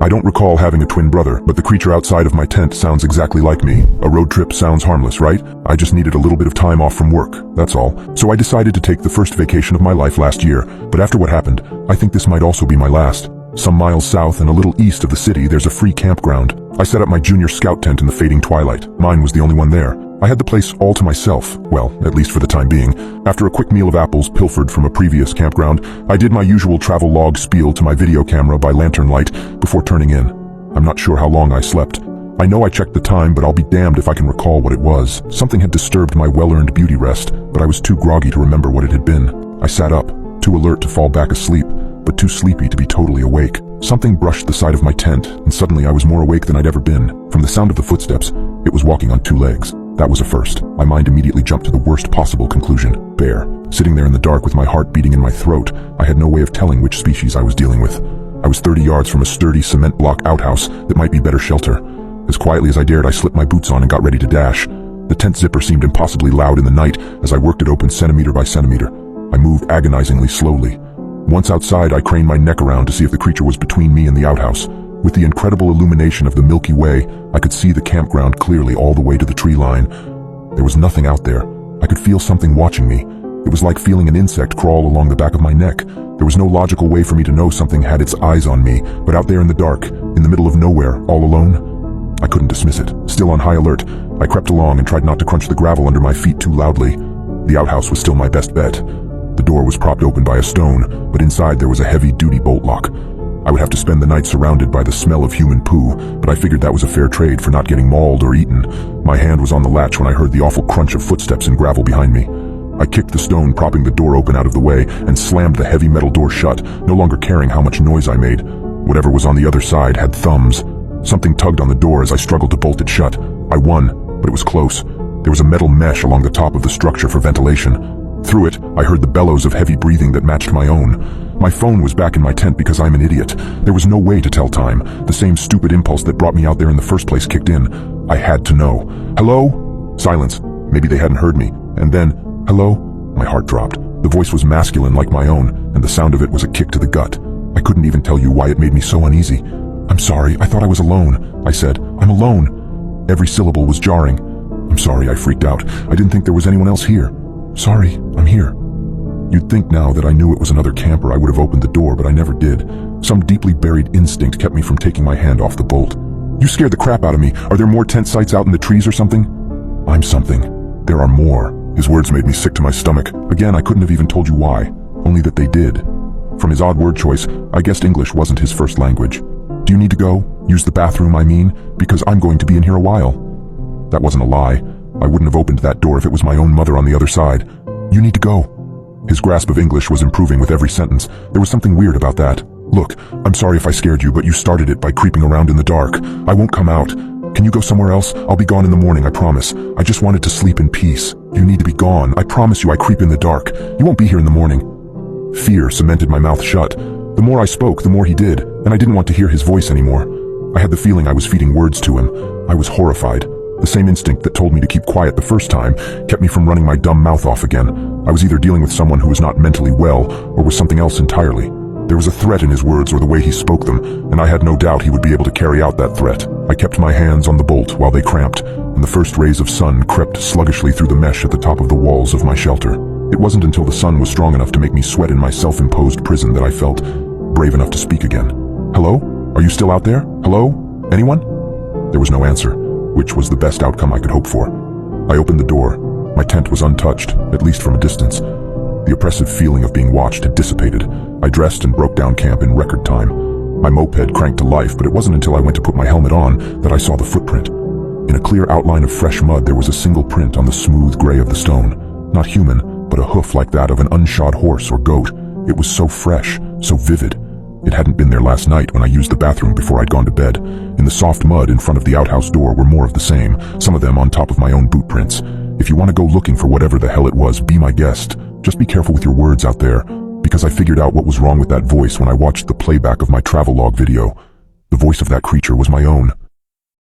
I don't recall having a twin brother, but the creature outside of my tent sounds exactly like me. A road trip sounds harmless, right? I just needed a little bit of time off from work, that's all. So I decided to take the first vacation of my life last year, but after what happened, I think this might also be my last. Some miles south and a little east of the city, there's a free campground. I set up my junior scout tent in the fading twilight. Mine was the only one there. I had the place all to myself, well, at least for the time being. After a quick meal of apples pilfered from a previous campground, I did my usual travel log spiel to my video camera by lantern light before turning in. I'm not sure how long I slept. I know I checked the time, but I'll be damned if I can recall what it was. Something had disturbed my well-earned beauty rest, but I was too groggy to remember what it had been. I sat up, too alert to fall back asleep, but too sleepy to be totally awake. Something brushed the side of my tent, and suddenly I was more awake than I'd ever been. From the sound of the footsteps, it was walking on two legs. That was a first. My mind immediately jumped to the worst possible conclusion. Bear. Sitting there in the dark with my heart beating in my throat, I had no way of telling which species I was dealing with. I was 30 yards from a sturdy cement block outhouse that might be better shelter. As quietly as I dared, I slipped my boots on and got ready to dash. The tent zipper seemed impossibly loud in the night as I worked it open centimeter by centimeter. I moved agonizingly slowly. Once outside, I craned my neck around to see if the creature was between me and the outhouse. With the incredible illumination of the Milky Way, I could see the campground clearly all the way to the tree line. There was nothing out there. I could feel something watching me. It was like feeling an insect crawl along the back of my neck. There was no logical way for me to know something had its eyes on me, but out there in the dark, in the middle of nowhere, all alone, I couldn't dismiss it. Still on high alert, I crept along and tried not to crunch the gravel under my feet too loudly. The outhouse was still my best bet. The door was propped open by a stone, but inside there was a heavy-duty bolt lock. I would have to spend the night surrounded by the smell of human poo, but I figured that was a fair trade for not getting mauled or eaten. My hand was on the latch when I heard the awful crunch of footsteps in gravel behind me. I kicked the stone, propping the door open out of the way, and slammed the heavy metal door shut, no longer caring how much noise I made. Whatever was on the other side had thumbs. Something tugged on the door as I struggled to bolt it shut. I won, but it was close. There was a metal mesh along the top of the structure for ventilation. Through it, I heard the bellows of heavy breathing that matched my own. My phone was back in my tent because I'm an idiot. There was no way to tell time. The same stupid impulse that brought me out there in the first place kicked in. I had to know. Hello? Silence. Maybe they hadn't heard me. And then, hello? My heart dropped. The voice was masculine like my own, and the sound of it was a kick to the gut. I couldn't even tell you why it made me so uneasy. I'm sorry, I thought I was alone. I said, I'm alone. Every syllable was jarring. I'm sorry, I freaked out. I didn't think there was anyone else here. Sorry, I'm here. You'd think now that I knew it was another camper I would have opened the door, but I never did. Some deeply buried instinct kept me from taking my hand off the bolt. You scared the crap out of me. Are there more tent sites out in the trees or something? I'm something. There are more. His words made me sick to my stomach. Again, I couldn't have even told you why. Only that they did. From his odd word choice, I guessed English wasn't his first language. Do you need to go? Use the bathroom, I mean? Because I'm going to be in here a while. That wasn't a lie. I wouldn't have opened that door if it was my own mother on the other side. You need to go. His grasp of English was improving with every sentence. There was something weird about that. Look, I'm sorry if I scared you, but you started it by creeping around in the dark. I won't come out. Can you go somewhere else? I'll be gone in the morning, I promise. I just wanted to sleep in peace. You need to be gone. I promise you I creep in the dark. You won't be here in the morning. Fear cemented my mouth shut. The more I spoke, the more he did, and I didn't want to hear his voice anymore. I had the feeling I was feeding words to him. I was horrified. The same instinct that told me to keep quiet the first time kept me from running my dumb mouth off again. I was either dealing with someone who was not mentally well or was something else entirely. There was a threat in his words or the way he spoke them, and I had no doubt he would be able to carry out that threat. I kept my hands on the bolt while they cramped, and the first rays of sun crept sluggishly through the mesh at the top of the walls of my shelter. It wasn't until the sun was strong enough to make me sweat in my self-imposed prison that I felt brave enough to speak again. Hello? Are you still out there? Hello? Anyone? There was no answer, which was the best outcome I could hope for. I opened the door. My tent was untouched, at least from a distance. The oppressive feeling of being watched had dissipated. I dressed and broke down camp in record time. My moped cranked to life, but it wasn't until I went to put my helmet on that I saw the footprint. In a clear outline of fresh mud, there was a single print on the smooth gray of the stone. Not human, but a hoof like that of an unshod horse or goat. It was so fresh, so vivid. It hadn't been there last night when I used the bathroom before I'd gone to bed. In the soft mud in front of the outhouse door were more of the same, some of them on top of my own boot prints. If you want to go looking for whatever the hell it was, be my guest. Just be careful with your words out there, because I figured out what was wrong with that voice when I watched the playback of my travelogue video. The voice of that creature was my own.